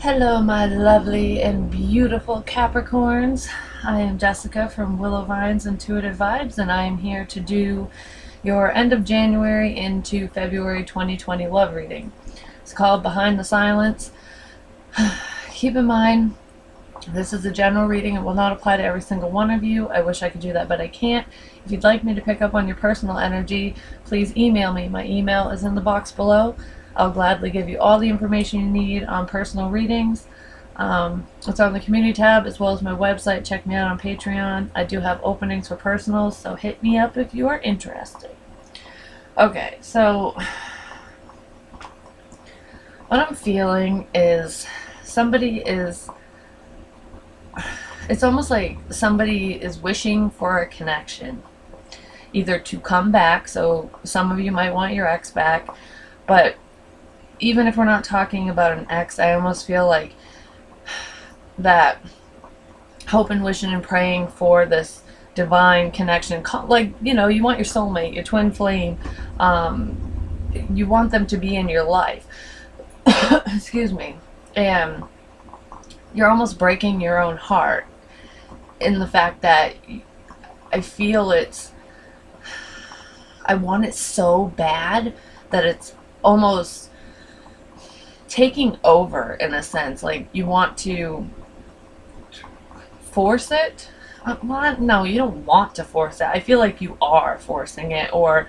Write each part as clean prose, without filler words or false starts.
Hello, my lovely and beautiful Capricorns. I am Jessica from Willow Vine's Intuitive Vibes, and I am here to do your end of January into February 2020 love reading. It's called Behind the Silence. Keep in mind, this is a general reading. It will not apply to every single one of you. I wish I could do that, but I can't. If you'd like me to pick up on your personal energy, please email me. My email is in the box below. I'll gladly give you all the information you need on personal readings. It's on the community tab as well as my website. Check me out on Patreon. I do have openings for personals, so hit me up if you are interested. Okay, so what I'm feeling is it's almost like somebody is wishing for a connection, either to come back. So some of you might want your ex back, but even if we're not talking about an ex, I almost feel like that hoping, wishing, and praying for this divine connection. Like, you want your soulmate, your twin flame. You want them to be in your life. Excuse me. And you're almost breaking your own heart in the fact that I feel I want it so bad that it's almost taking over in a sense. Like, you want to force it. Well, no, you don't want to force it. I feel like you are forcing it, or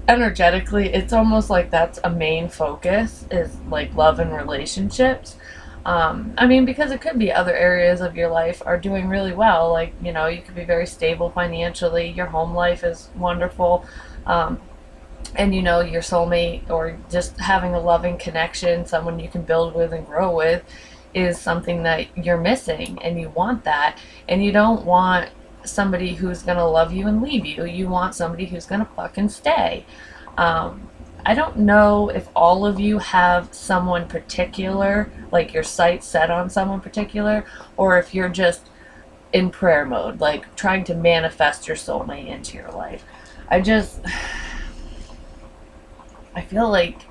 energetically it's almost like that's a main focus, is like love and relationships. Because it could be other areas of your life are doing really well. Like, you could be very stable financially, your home life is wonderful, and your soulmate, or just having a loving connection, someone you can build with and grow with, is something that you're missing, and you want that. And you don't want somebody who's gonna love you and leave you. You want somebody who's gonna fucking stay. I don't know if all of you have someone particular, like your sights set on someone particular, or if you're just in prayer mode, like trying to manifest your soulmate into your life. I feel like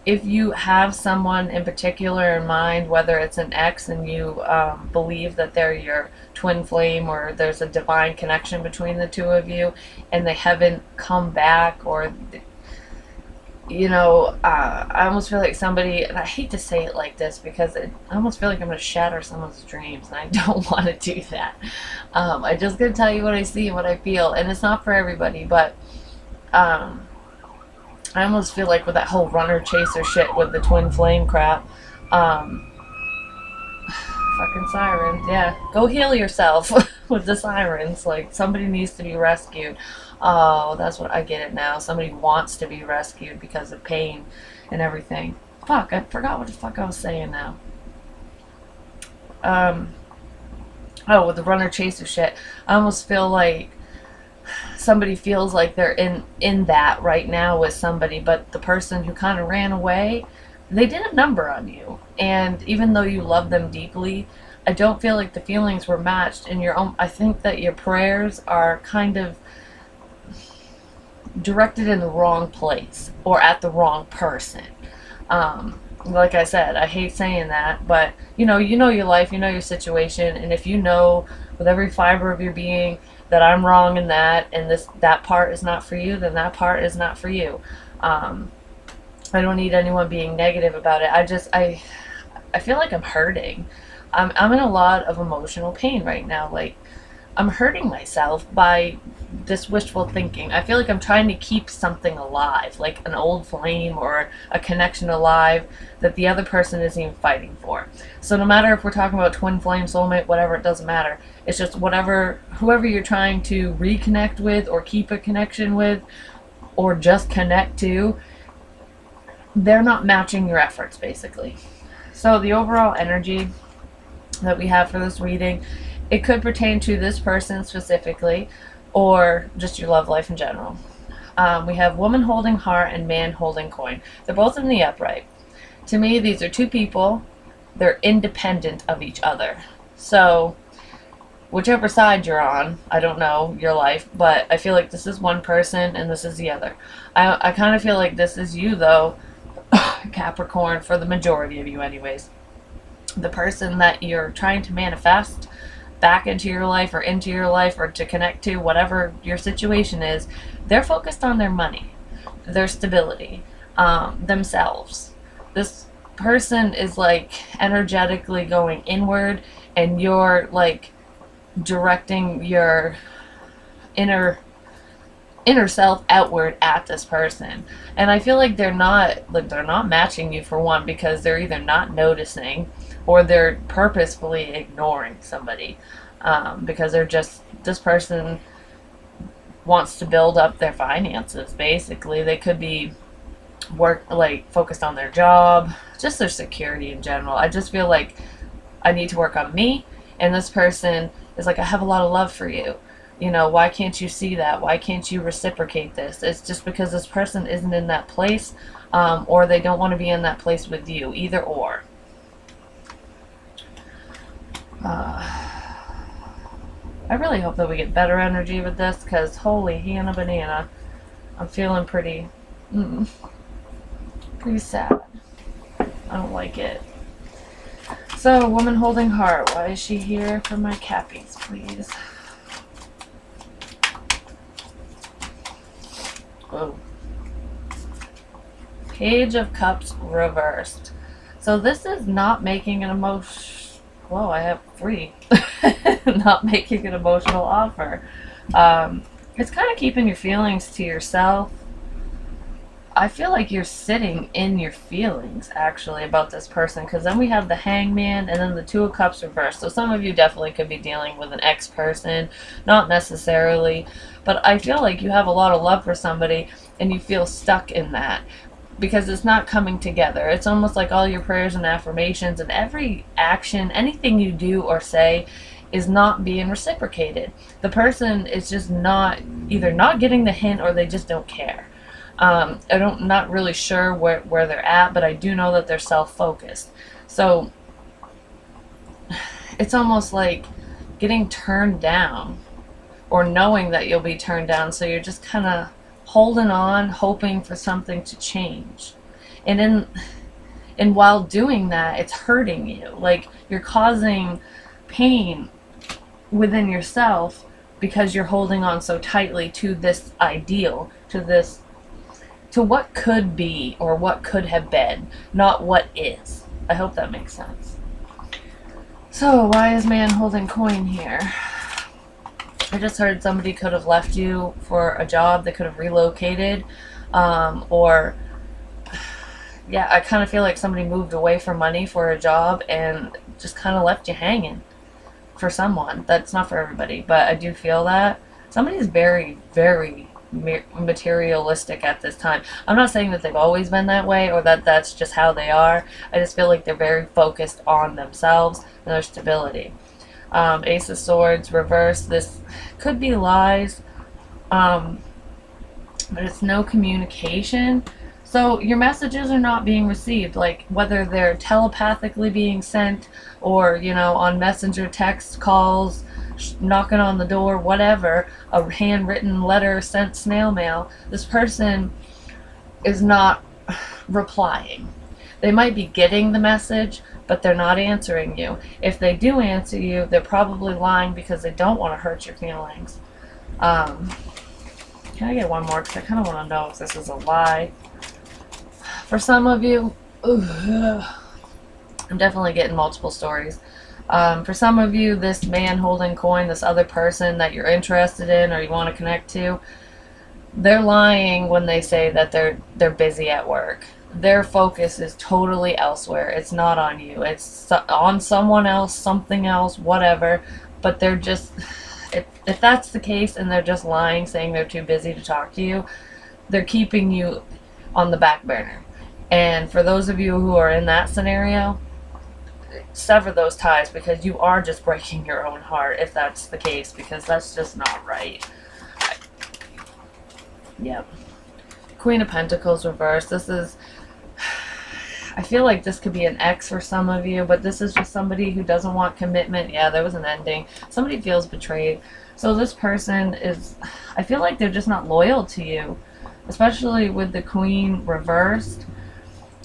if you have someone in particular in mind, whether it's an ex and you believe that they're your twin flame, or there's a divine connection between the two of you, and they haven't come back, or I almost feel like somebody, and I hate to say it like this because I almost feel like I'm going to shatter someone's dreams, and I don't want to do that. I just going to tell you what I see and what I feel, and it's not for everybody, but I almost feel like with that whole runner chaser shit with the twin flame crap, fucking sirens, yeah, go heal yourself with the sirens. Like, somebody needs to be rescued. Oh, that's what I get it now. Somebody wants to be rescued because of pain and everything. Fuck, I forgot what the fuck I was saying now. With the runner chaser shit, I almost feel like somebody feels like they're in that right now with somebody, but the person who kind of ran away, they did a number on you. And even though you love them deeply, I don't feel like the feelings were matched in your own. I think that your prayers are kind of directed in the wrong place, or at the wrong person. Like I said, I hate saying that, but you know your life, you know your situation, and if you know with every fiber of your being that I'm wrong in that, and that part is not for you, then that part is not for you. I don't need anyone being negative about it. I feel like I'm hurting. I'm in a lot of emotional pain right now. Like, I'm hurting myself by this wishful thinking. I feel like I'm trying to keep something alive, like an old flame or a connection alive that the other person isn't even fighting for. So no matter if we're talking about twin flame, soulmate, whatever, it doesn't matter. It's just whoever you're trying to reconnect with, or keep a connection with, or just connect to, they're not matching your efforts, basically. So the overall energy that we have for this reading, it could pertain to this person specifically, or just your love life in general. We have woman holding heart and man holding coin. They're both in the upright. To me, these are two people. They're independent of each other. So whichever side you're on, I don't know your life, but I feel like this is one person and this is the other. I kind of feel like this is you, though, Capricorn, for the majority of you anyways. The person that you're trying to manifest back into your life or to connect to, whatever your situation is, they're focused on their money, their stability, themselves. This person is like energetically going inward, and you're like directing your inner self outward at this person. And I feel like they're not matching you, for one, because they're either not noticing or they're purposefully ignoring somebody, because this person wants to build up their finances. Basically, they could be focused on their job, just their security in general. I just feel like I need to work on me, and this person is like, I have a lot of love for you. Why can't you see that? Why can't you reciprocate this? It's just because this person isn't in that place, or they don't want to be in that place with you, either or. I really hope that we get better energy with this, because holy Hannah banana, I'm feeling pretty sad. I don't like it. So, woman holding heart, why is she here for my Cappies, please? Oh. Page of Cups reversed. So this is not making an emotion. Whoa, I have 3. Not making an emotional offer. It's kind of keeping your feelings to yourself. I feel like you're sitting in your feelings, actually, about this person, because then we have the Hangman and then the Two of Cups reversed. So some of you definitely could be dealing with an ex-person, not necessarily, but I feel like you have a lot of love for somebody and you feel stuck in that because it's not coming together. It's almost like all your prayers and affirmations and every action, anything you do or say, is not being reciprocated. The person is just either not getting the hint or they just don't care. I'm not really sure where they're at, but I do know that they're self-focused. So it's almost like getting turned down or knowing that you'll be turned down. So you're just kind of holding on, hoping for something to change. And while doing that, it's hurting you. Like you're causing pain within yourself because you're holding on so tightly to this ideal, to what could be or what could have been, not what is. I hope that makes sense. So, why is man holding coin here? I just heard somebody could have left you for a job. They could have relocated. I kind of feel like somebody moved away for money for a job and just kind of left you hanging for someone. That's not for everybody, but I do feel that. Somebody's very, very materialistic at this time. I'm not saying that they've always been that way or that that's just how they are. I just feel like they're very focused on themselves and their stability. Ace of Swords reversed. This could be lies, but it's no communication. So your messages are not being received, like whether they're telepathically being sent or, on messenger, text, calls, knocking on the door, whatever, a handwritten letter sent snail mail. This person is not replying. They might be getting the message, but they're not answering you. If they do answer you, they're probably lying because they don't want to hurt your feelings. Can I get one more? Because I kind of want to know if this is a lie. For some of you, I'm definitely getting multiple stories. For some of you, this man holding coin, this other person that you're interested in or you want to connect to, they're lying when they say that they're busy at work. Their focus is totally elsewhere. It's not on you. It's on someone else, something else, whatever. But they're just, if that's the case and they're just lying, saying they're too busy to talk to you, they're keeping you on the back burner. And for those of you who are in that scenario, sever those ties, because you are just breaking your own heart if that's the case, because that's just not right. Yep. Queen of Pentacles reversed. This is, I feel like this could be an ex for some of you, but this is just somebody who doesn't want commitment. Yeah, there was an ending. Somebody feels betrayed. So this person is, I feel like they're just not loyal to you, especially with the Queen reversed.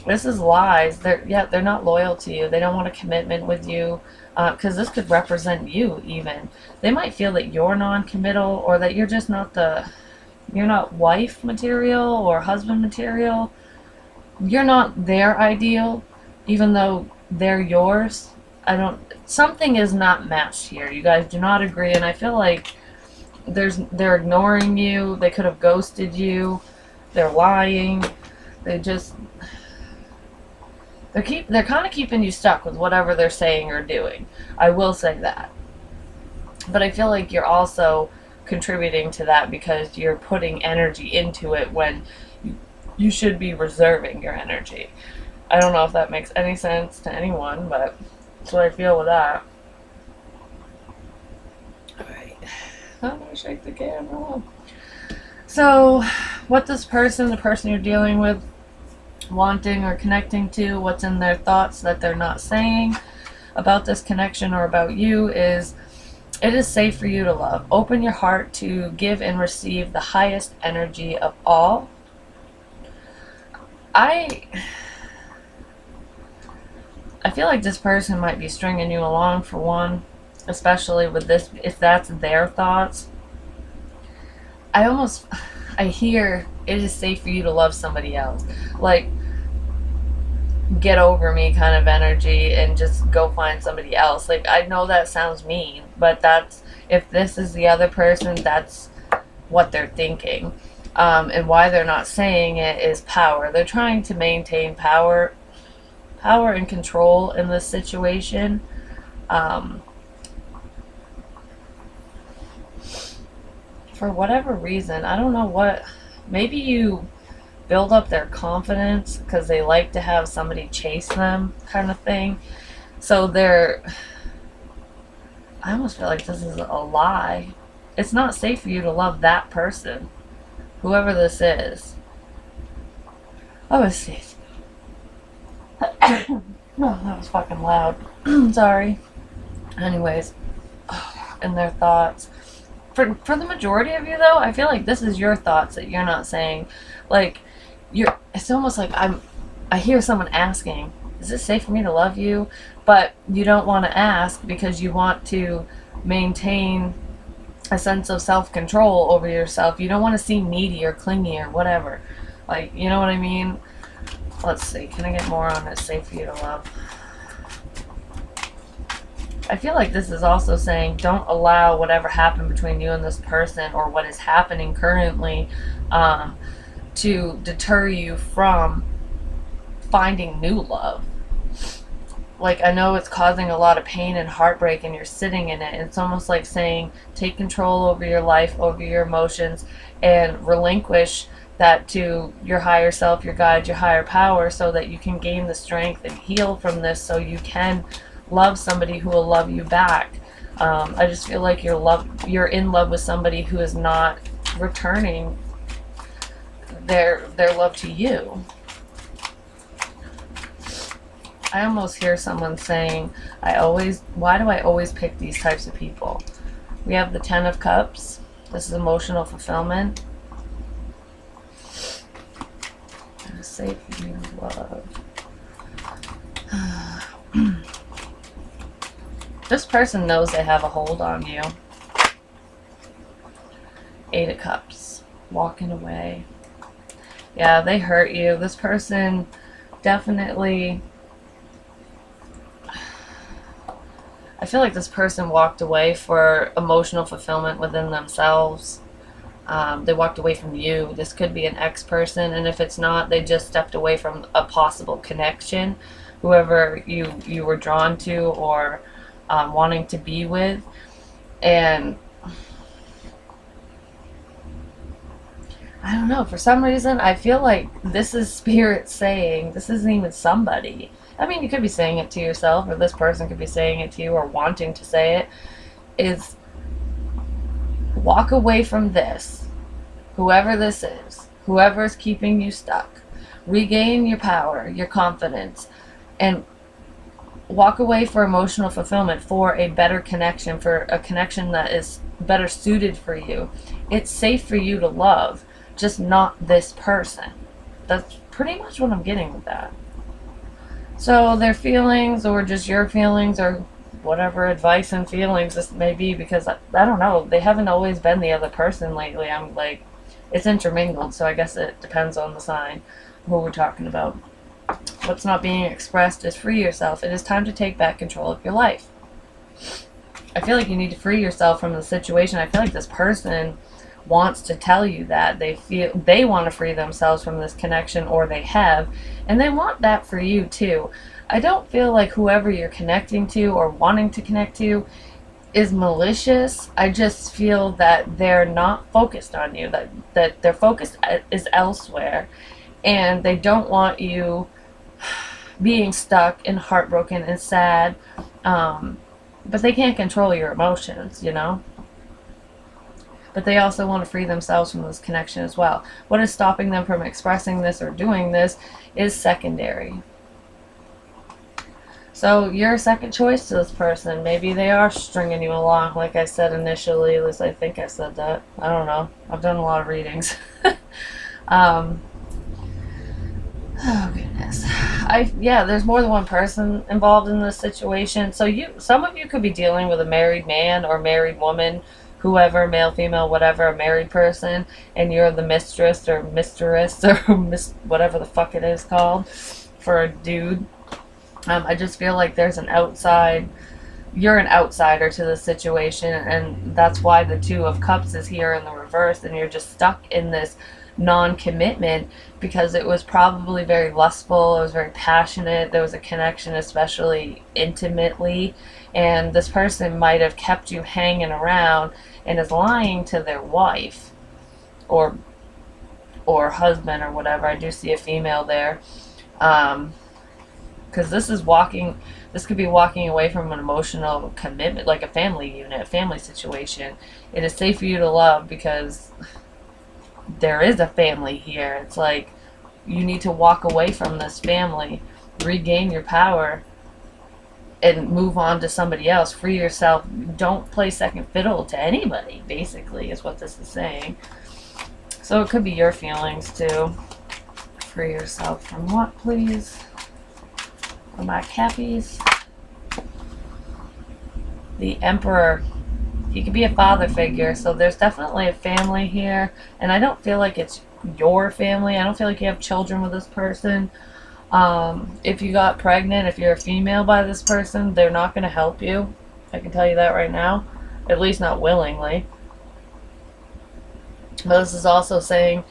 This is lies. They're not loyal to you. They don't want a commitment with you, because this could represent you even. They might feel that you're non-committal, or that you're just not you're not wife material or husband material. You're not their ideal, even though they're yours. Something is not matched here. You guys do not agree, and I feel like they're ignoring you. They could have ghosted you. They're lying. They're kind of keeping you stuck with whatever they're saying or doing. I will say that. But I feel like you're also contributing to that because you're putting energy into it when you should be reserving your energy. I don't know if that makes any sense to anyone, but that's what I feel with that. Alright. I'm going to shake the camera. So, what this person, the person you're dealing with, wanting or connecting to, what's in their thoughts that they're not saying about this connection or about you is, it is safe for you to love. Open your heart to give and receive the highest energy of all. I feel like this person might be stringing you along, for one, especially with this, if that's their thoughts. I hear it is safe for you to love somebody else. Like, get over me kind of energy and just go find somebody else. Like, I know that sounds mean, but if this is the other person, that's what they're thinking. And why they're not saying it is power. They're trying to maintain power and control in this situation. For whatever reason, I don't know what, maybe you build up their confidence because they like to have somebody chase them kind of thing. So I almost feel like this is a lie. It's not safe for you to love that person, whoever this is. Oh, let's see. Oh, that was fucking loud. Sorry. Anyways, and their thoughts. For the majority of you, though, I feel like this is your thoughts that you're not saying. Like, it's almost like I hear someone asking, is it safe for me to love you? But you don't want to ask because you want to maintain a sense of self-control over yourself. You don't want to seem needy or clingy or whatever. Like, you know what I mean? Let's see. Can I get more on it's safe for you to love? I feel like this is also saying don't allow whatever happened between you and this person, or what is happening currently, to deter you from finding new love. Like, I know it's causing a lot of pain and heartbreak and you're sitting in it. It's almost like saying take control over your life, over your emotions, and relinquish that to your higher self, your guide, your higher power, so that you can gain the strength and heal from this, so you can love somebody who will love you back. I just feel like you're in love with somebody who is not returning their love to you. I almost hear someone saying, why do I always pick these types of people? We have the 10 of Cups. This is emotional fulfillment. Safe for you to love. This person knows they have a hold on you. 8 of Cups. Walking away. Yeah, they hurt you. This person definitely... I feel like this person walked away for emotional fulfillment within themselves. They walked away from you. This could be an ex-person, and if it's not, they just stepped away from a possible connection. Whoever you were drawn to or wanting to be with. And I don't know, for some reason I feel like this is spirit saying, this isn't even somebody. I mean, you could be saying it to yourself, or this person could be saying it to you, or wanting to say it, is walk away from this, whoever this is, whoever is keeping you stuck. Regain your power, your confidence, and walk away for emotional fulfillment, for a better connection, for a connection that is better suited for you. It's safe for you to love, just not this person. That's pretty much what I'm getting with that. So their feelings, or just your feelings, or whatever advice and feelings this may be, because I don't know, they haven't always been the other person lately. I'm like, it's intermingled, so I guess it depends on the sign, who we're talking about. What's not being expressed is free yourself. It is time to take back control of your life. I feel like you need to free yourself from the situation. I feel like this person wants to tell you that they want to free themselves from this connection, or they have, and they want that for you too. I don't feel like whoever you're connecting to or wanting to connect to is malicious. I just feel that they're not focused on you, that their focus is elsewhere, and they don't want you being stuck and heartbroken and sad, but they can't control your emotions, you know? But they also want to free themselves from this connection as well. What is stopping them from expressing this or doing this is secondary. So you're a second choice to this person. Maybe they are stringing you along, like I said initially. At least I think I said that. I don't know. I've done a lot of readings. Oh goodness. Yeah, there's more than one person involved in this situation. So some of you could be dealing with a married man or married woman, whoever, male, female, whatever, a married person, and you're the mistress or mistress or whatever the fuck it is called for a dude. I just feel like there's you're an outsider to the situation, and that's why the Two of Cups is here in the reverse, and you're just stuck in this non-commitment because it was probably very lustful, it was very passionate, there was a connection, especially intimately, and this person might have kept you hanging around and is lying to their wife or husband or whatever. I do see a female there, because this could be walking away from an emotional commitment, like a family unit, a family situation. It is safe for you to love because there is a family here. It's like you need to walk away from this family, regain your power, and move on to somebody else. Free yourself. Don't play second fiddle to anybody, basically, is what this is saying. So it could be your feelings too. Free yourself from what, please? For my Cappies. The Emperor. He could be a father figure, so there's definitely a family here, and I don't feel like it's your family. I don't feel like you have children with this person. If you got pregnant, if you're a female by this person, they're not going to help you. I can tell you that right now. At least not willingly. But this is also saying,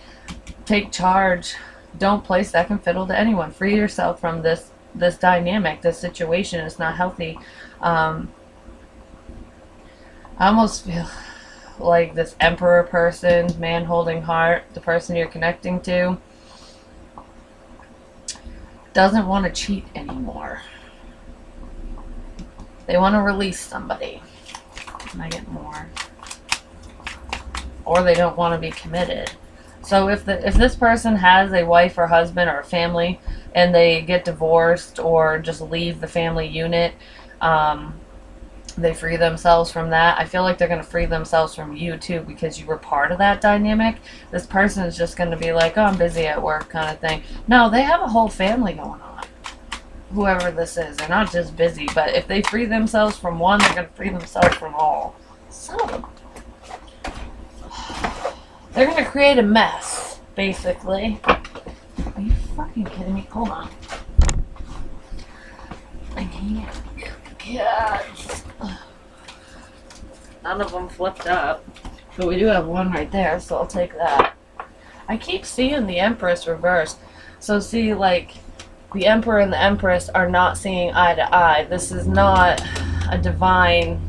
take charge. Don't play second fiddle to anyone. Free yourself from this dynamic, this situation. It's not healthy. I almost feel like this Emperor person, man holding heart, the person you're connecting to, doesn't want to cheat anymore. They want to release somebody. Can I get more? Or they don't want to be committed. So if this person has a wife or husband or a family and they get divorced or just leave the family unit, they free themselves from that. I feel like they're going to free themselves from you too, because you were part of that dynamic. This person is just going to be like, oh, I'm busy at work kind of thing. No, they have a whole family going on. Whoever this is, they're not just busy. But if they free themselves from one, they're going to free themselves from all. So they're going to create a mess, basically. Are you fucking kidding me? Hold on. I can't. God. None of them flipped up. But we do have one right there, so I'll take that. I keep seeing the Empress reversed. So see, like, the Emperor and the Empress are not seeing eye to eye. This is not a divine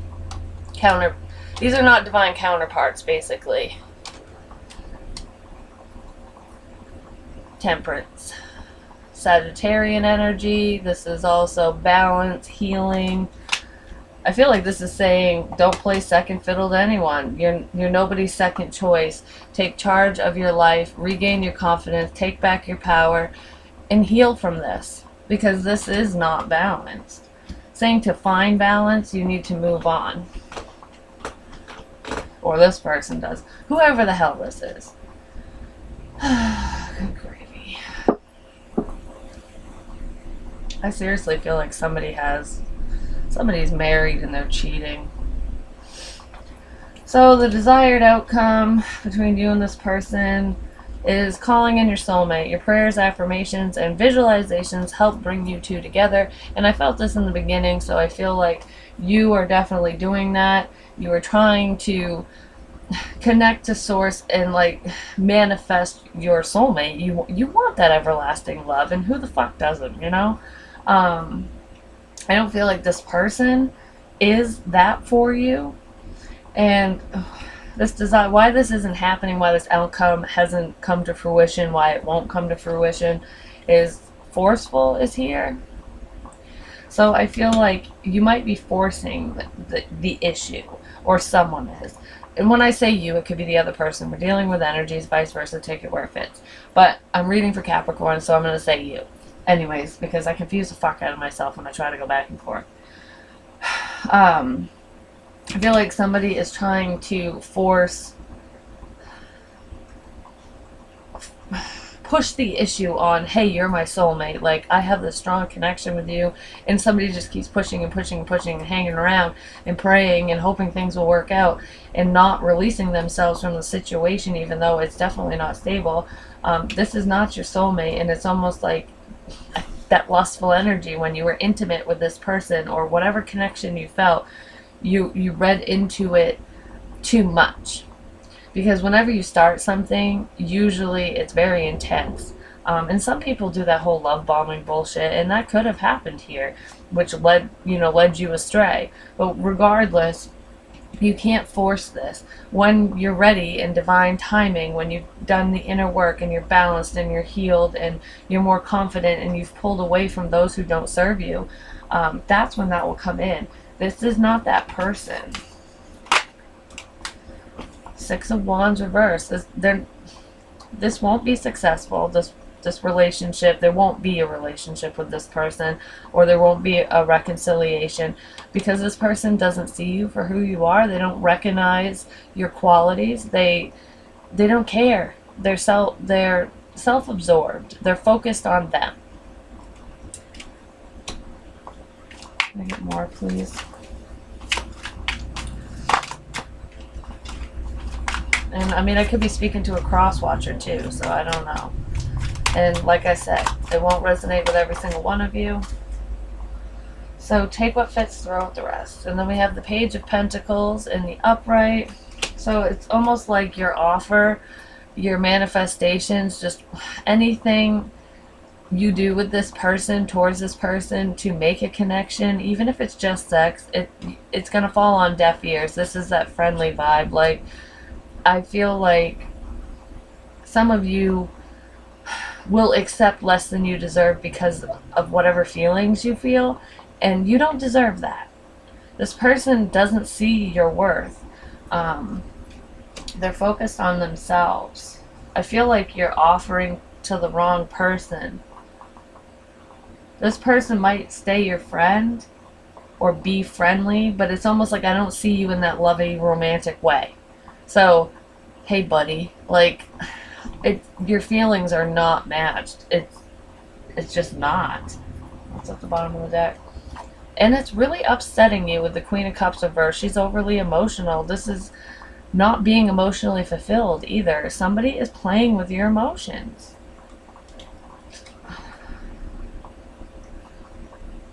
These are not divine counterparts, basically. Temperance. Sagittarian energy. This is also balance, healing. I feel like this is saying don't play second fiddle to anyone. You're nobody's second choice. Take charge of your life, regain your confidence, take back your power, and heal from this, because this is not balanced. Saying to find balance, you need to move on. Or this person does. Whoever the hell this is. Good gravy. I seriously feel like somebody's married and they're cheating. So the desired outcome between you and this person is calling in your soulmate. Your prayers, affirmations, and visualizations help bring you two together. And I felt this in the beginning, so I feel like you are definitely doing that. You are trying to connect to source and like manifest your soulmate. You want that everlasting love, and who the fuck doesn't, you know? I don't feel like this person is that for you. And this design, why this isn't happening, why this outcome hasn't come to fruition, why it won't come to fruition, is forceful is here. So I feel like you might be forcing the issue, or someone is. And when I say you, it could be the other person. We're dealing with energies, vice versa, take it where it fits. But I'm reading for Capricorn, so I'm going to say you. Anyways, because I confuse the fuck out of myself when I try to go back and forth. I feel like somebody is trying to push the issue on, hey, you're my soulmate, like, I have this strong connection with you, and somebody just keeps pushing and pushing and pushing and hanging around and praying and hoping things will work out and not releasing themselves from the situation, even though it's definitely not stable. This is not your soulmate, and it's almost like that lustful energy when you were intimate with this person, or whatever connection you felt, you read into it too much. Because whenever you start something, usually it's very intense. And some people do that whole love bombing bullshit, and that could have happened here, which led you astray. But regardless, you can't force this. When you're ready in divine timing, when you've done the inner work and you're balanced and you're healed and you're more confident and you've pulled away from those who don't serve you, that's when that will come in. This is not that person. Six of Wands reversed. This won't be successful. This relationship, there won't be a relationship with this person, or there won't be a reconciliation, because this person doesn't see you for who you are. They don't recognize your qualities. They don't care. They're self-absorbed. They're focused on them. Can I get more, please? And I mean, I could be speaking to a cross watcher too, so I don't know. And like I said, it won't resonate with every single one of you. So take what fits, throw out the rest. And then we have the Page of Pentacles in the upright. So it's almost like your offer, your manifestations, just anything you do with this person, towards this person, to make a connection, even if it's just sex, it's going to fall on deaf ears. This is that friendly vibe. Like, I feel like some of you will accept less than you deserve because of whatever feelings you feel, and you don't deserve that. This person doesn't see your worth. They're focused on themselves. I feel like you're offering to the wrong person. This person might stay your friend or be friendly, but it's almost like I don't see you in that loving, romantic way. So, hey buddy, like, your feelings are not matched. It's just not. What's at the bottom of the deck? And it's really upsetting you with the Queen of Cups reversed. She's overly emotional. This is not being emotionally fulfilled either. Somebody is playing with your emotions.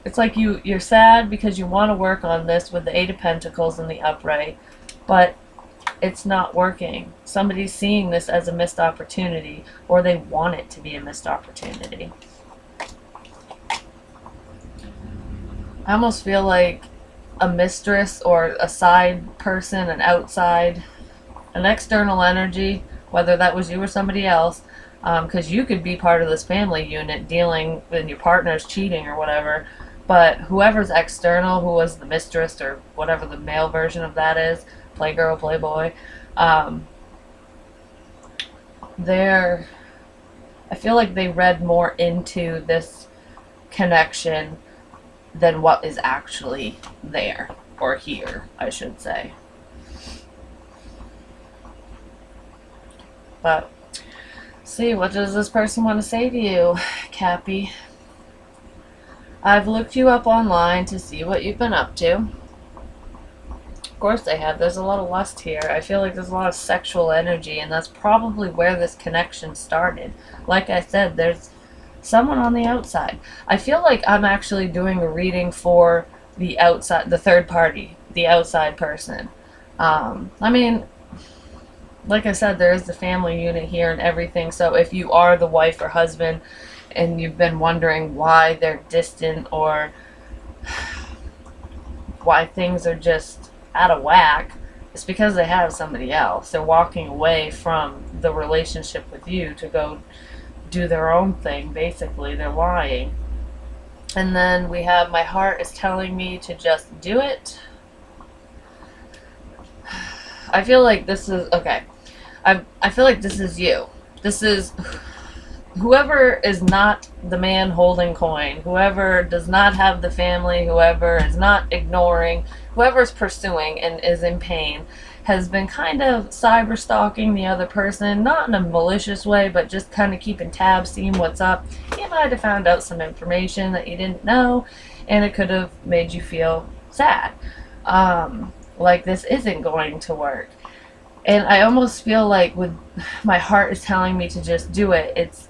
It's like you're sad because you want to work on this with the Eight of Pentacles in the upright, but it's not working. Somebody's seeing this as a missed opportunity, or they want it to be a missed opportunity. I almost feel like a mistress or a side person, an outside, an external energy, whether that was you or somebody else, because you could be part of this family unit dealing with your partner's cheating or whatever, but whoever's external, who was the mistress or whatever the male version of that is, playgirl, playboy, I feel like they read more into this connection than what is actually there, or here, I should say. But, see, what does this person want to say to you, Cappy? I've looked you up online to see what you've been up to. Of course they have. There's a lot of lust here. I feel like there's a lot of sexual energy, and that's probably where this connection started. Like I said, there's someone on the outside. I feel like I'm actually doing a reading for the outside, the third party, the outside person. I mean, like I said, there is the family unit here and everything. So if you are the wife or husband and you've been wondering why they're distant or why things are just out of whack, it's because they have somebody else. They're walking away from the relationship with you to go do their own thing, basically. They're lying. And then we have, my heart is telling me to just do it. I feel like this is, okay, I feel like this is you. This is whoever is not the man holding coin, whoever does not have the family, whoever is not ignoring, whoever is pursuing and is in pain, has been kind of cyber stalking the other person, not in a malicious way, but just kind of keeping tabs, seeing what's up. You might have found out some information that you didn't know, and it could have made you feel sad. Like this isn't going to work. And I almost feel like with my heart is telling me to just do it, it's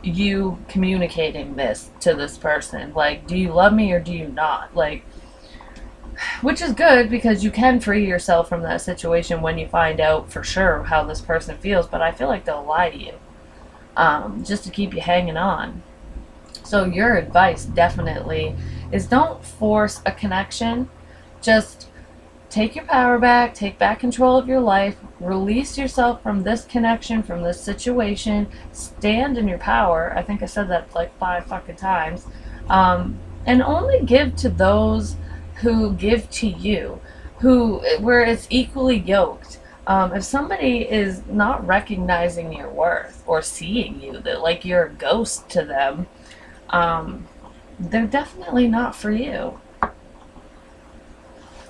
you communicating this to this person. Like, do you love me or do you not? Like, which is good because you can free yourself from that situation when you find out for sure how this person feels. But I feel like they'll lie to you just to keep you hanging on. So your advice definitely is don't force a connection. Just take your power back, take back control of your life, release yourself from this connection, from this situation, stand in your power. I think I said that like 5 fucking times. And only give to those who give to you, where it's equally yoked. If somebody is not recognizing your worth or seeing you, that like you're a ghost to them, they're definitely not for you.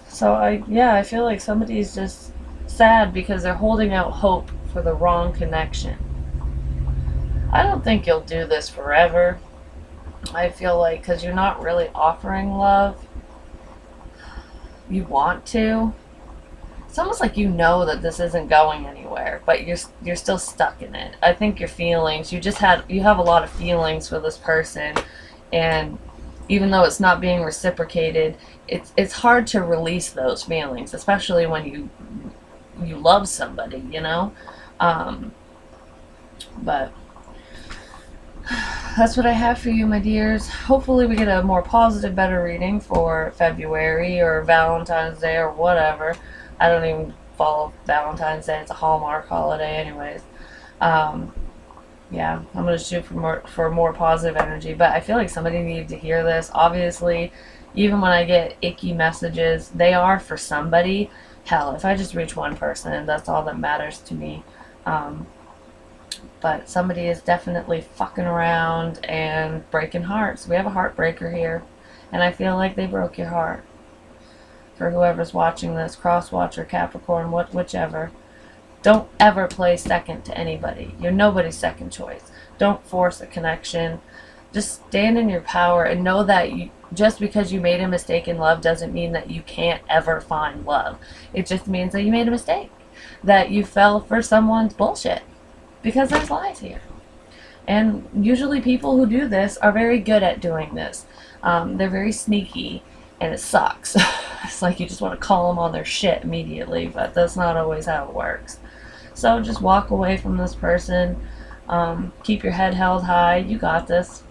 So I feel like somebody's just sad because they're holding out hope for the wrong connection. I don't think you'll do this forever. I feel like because you're not really offering love. You want to. It's almost like you know that this isn't going anywhere, but you're still stuck in it. I think your feelings, you have a lot of feelings for this person, and even though it's not being reciprocated, it's hard to release those feelings, especially when you love somebody, you know. But that's what I have for you, my dears. Hopefully we get a more positive, better reading for February or Valentine's Day or whatever. I don't even follow Valentine's Day. It's a Hallmark holiday anyways. Yeah, I'm going to shoot for more positive energy. But I feel like somebody needed to hear this. Obviously, even when I get icky messages, they are for somebody. Hell, if I just reach one person, that's all that matters to me. But somebody is definitely fucking around and breaking hearts. We have a heartbreaker here. And I feel like they broke your heart. For whoever's watching this, cross-watcher, Capricorn, whichever. Don't ever play second to anybody. You're nobody's second choice. Don't force a connection. Just stand in your power and know that just because you made a mistake in love doesn't mean that you can't ever find love. It just means that you made a mistake. That you fell for someone's bullshit. Because there's lies here. And usually people who do this are very good at doing this. They're very sneaky, and it sucks. It's like you just want to call them on their shit immediately, but that's not always how it works. So just walk away from this person. Keep your head held high. You got this.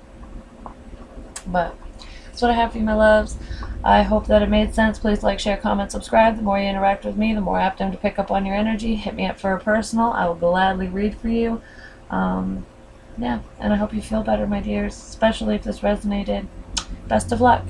But that's what I have for you, my loves. I hope that it made sense. Please like, share, comment, subscribe. The more you interact with me, the more apt I am to pick up on your energy. Hit me up for a personal. I will gladly read for you. Yeah, and I hope you feel better, my dears, especially if this resonated. Best of luck.